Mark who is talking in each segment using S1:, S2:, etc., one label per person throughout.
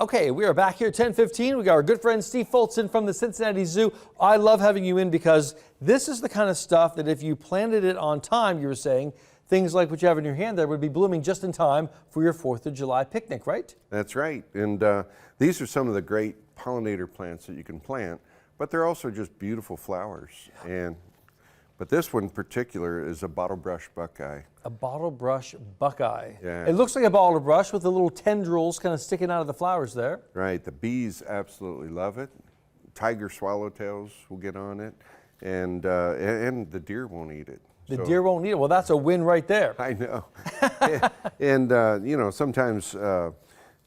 S1: Okay, we are back here at 10:15. We got our good friend Steve Foltz in from the Cincinnati Zoo. I love having you in because this is the kind of stuff that if you planted it on time, you were saying, things like what you have in your hand there would be blooming just in time for your 4th of July picnic, right?
S2: That's right. And these are some of the great pollinator plants that you can plant, but they're also just beautiful flowers. But this one in particular is a bottlebrush buckeye.
S1: A bottlebrush buckeye.
S2: Yeah.
S1: It looks like a bottlebrush with the little tendrils kind of sticking out of the flowers there.
S2: Right. The bees absolutely love it. Tiger swallowtails will get on it, and the deer won't eat it.
S1: The deer won't eat it. Well, that's a win right there.
S2: I know. And you know, sometimes you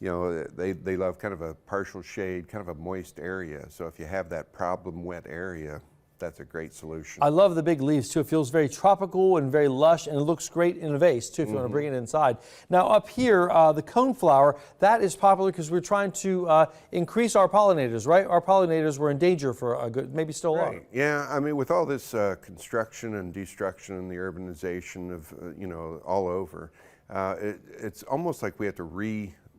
S2: know, they love kind of a partial shade, kind of a moist area. So if you have that problem wet area, that's a great solution.
S1: I love the big leaves too. It feels very tropical and very lush, and it looks great in a vase too if you want to bring it inside. Now up here, the coneflower, that is popular because we're trying to increase our pollinators, right? Our pollinators were in danger for a good, maybe still are.
S2: Right. Yeah, I mean, with all this construction and destruction and the urbanization of, you know, all over, it's almost like we have to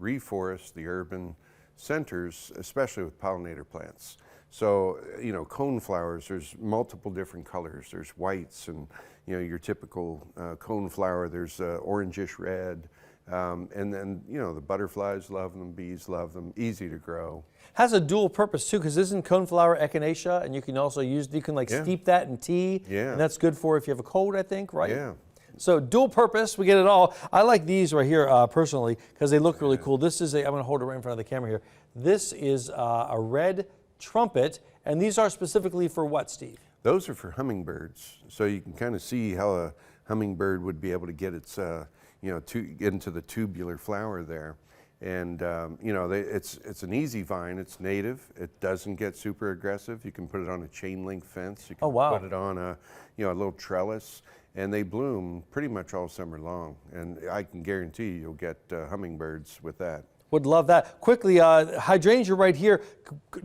S2: reforest the urban centers, especially with pollinator plants. So, you know, coneflowers, there's multiple different colors. There's whites and, you know, your typical coneflower. There's orangish red. And then, you know, the butterflies love them, bees love them, easy to grow.
S1: Has a dual purpose too, because isn't coneflower echinacea, and you can also use, you can like steep that in tea.
S2: Yeah.
S1: And that's good for if you have a cold, I think, right?
S2: Yeah.
S1: So dual purpose, we get it all. I like these right here personally because they look really cool. This is I'm going to hold it right in front of the camera here. This is a red trumpet, and these are specifically for what, Steve?
S2: Those are for hummingbirds. So you can kind of see how a hummingbird would be able to get its, you know, into the tubular flower there. And, you know, it's an easy vine. It's native. It doesn't get super aggressive. You can put it on a chain link fence. You can put it on a, you know, a little trellis. And they bloom pretty much all summer long. And I can guarantee you'll get hummingbirds with that.
S1: Would love that. Quickly, hydrangea right here.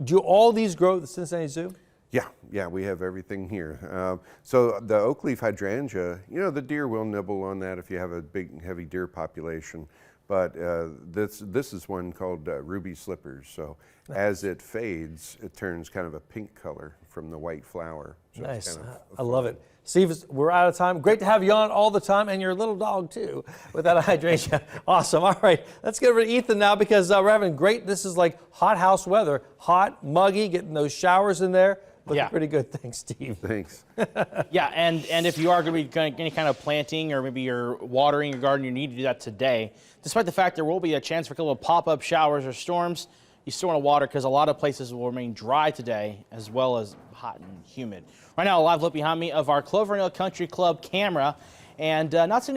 S1: Do all these grow at the Cincinnati Zoo?
S2: Yeah, we have everything here. So the oak leaf hydrangea, you know, the deer will nibble on that if you have a big, heavy deer population. But this is one called ruby slippers. So as it fades, it turns kind of a pink color from the white flower. So
S1: nice.
S2: Kind of
S1: I love it. Steve, we're out of time. Great to have you on all the time, and your little dog too, with that hydrangea. Awesome. All right, let's get over to Ethan now because we're having great, this is like hot house weather. Hot, muggy, getting those showers in there. Looking pretty good. Thanks, Steve.
S2: Thanks.
S3: Yeah, and if you are going to be doing any kind of planting or maybe you're watering your garden, you need to do that today. Despite the fact there will be a chance for a couple of pop-up showers or storms, you still want to water because a lot of places will remain dry today as well as hot and humid. Right now, a live look behind me of our Clover Hill Country Club camera, and not so